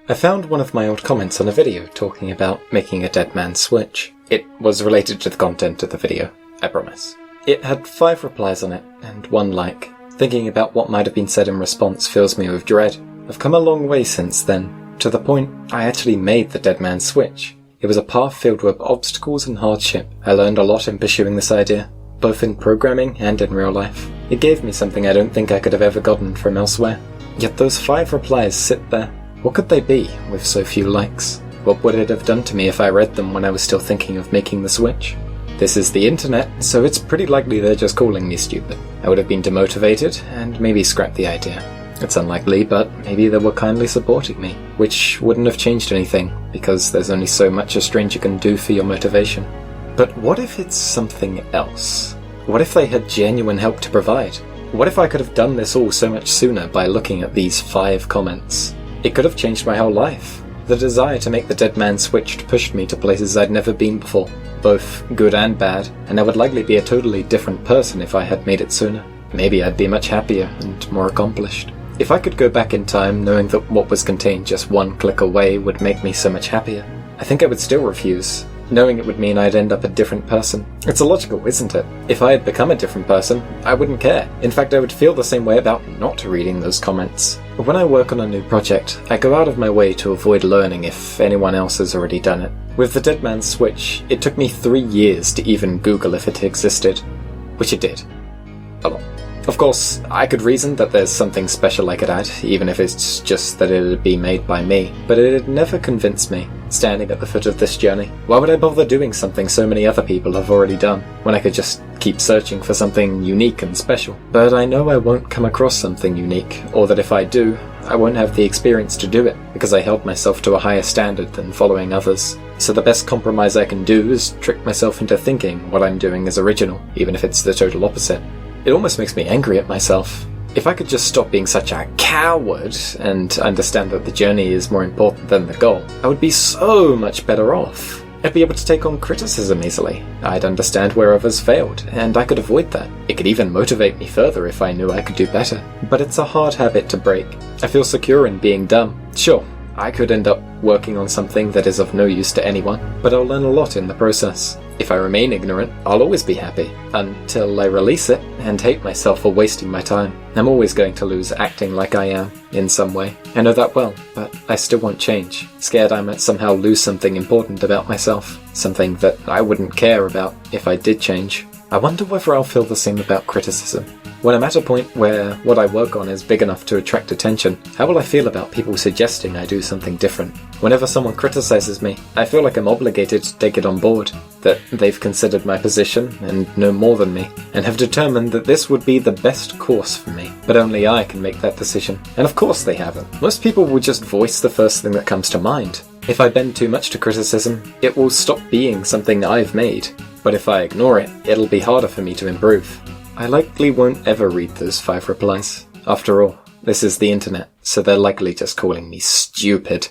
I found one of my old comments on a video talking about making a dead man switch. It was related to the content of the video, I promise. It had 5 replies on it, and 1 like. Thinking about what might have been said in response fills me with dread. I've come a long way since then, to the point I actually made the dead man switch. It was a path filled with obstacles and hardship. I learned a lot in pursuing this idea, both in programming and in real life. It gave me something I don't think I could have ever gotten from elsewhere. Yet those 5 replies sit there. What could they be, with so few likes? What would it have done to me if I read them when I was still thinking of making the switch? This is the internet, so it's pretty likely they're just calling me stupid. I would have been demotivated, and maybe scrapped the idea. It's unlikely, but maybe they were kindly supporting me, which wouldn't have changed anything, because there's only so much a stranger can do for your motivation. But what if it's something else? What if they had genuine help to provide? What if I could have done this all so much sooner by looking at these 5 comments? It could have changed my whole life. The desire to make the dead man switch pushed me to places I'd never been before, both good and bad, and I would likely be a totally different person if I had made it sooner. Maybe I'd be much happier and more accomplished. If I could go back in time knowing that what was contained just 1 click away would make me so much happier, I think I would still refuse, knowing it would mean I'd end up a different person. It's illogical, isn't it? If I had become a different person, I wouldn't care. In fact, I would feel the same way about not reading those comments. When I work on a new project, I go out of my way to avoid learning if anyone else has already done it. With the Dead Man Switch, it took me 3 years to even Google if it existed. Which it did. A lot. Of course, I could reason that there's something special I could add, even if it's just that it'd be made by me, but it'd never convince me, standing at the foot of this journey. Why would I bother doing something so many other people have already done, when I could just keep searching for something unique and special? But I know I won't come across something unique, or that if I do, I won't have the experience to do it, because I held myself to a higher standard than following others. So the best compromise I can do is trick myself into thinking what I'm doing is original, even if it's the total opposite. It almost makes me angry at myself. If I could just stop being such a coward and understand that the journey is more important than the goal, I would be so much better off. I'd be able to take on criticism easily. I'd understand where others failed, and I could avoid that. It could even motivate me further if I knew I could do better. But it's a hard habit to break. I feel secure in being dumb. Sure, I could end up working on something that is of no use to anyone, but I'll learn a lot in the process. If I remain ignorant, I'll always be happy, until I release it and hate myself for wasting my time. I'm always going to lose acting like I am, in some way. I know that well, but I still won't change, scared I might somehow lose something important about myself, something that I wouldn't care about if I did change. I wonder whether I'll feel the same about criticism. When I'm at a point where what I work on is big enough to attract attention, how will I feel about people suggesting I do something different? Whenever someone criticizes me, I feel like I'm obligated to take it on board, that they've considered my position and know more than me, and have determined that this would be the best course for me. But only I can make that decision. And of course they haven't. Most people will just voice the first thing that comes to mind. If I bend too much to criticism, it will stop being something I've made. But if I ignore it, it'll be harder for me to improve. I likely won't ever read those 5 replies. After all, this is the internet, so they're likely just calling me stupid.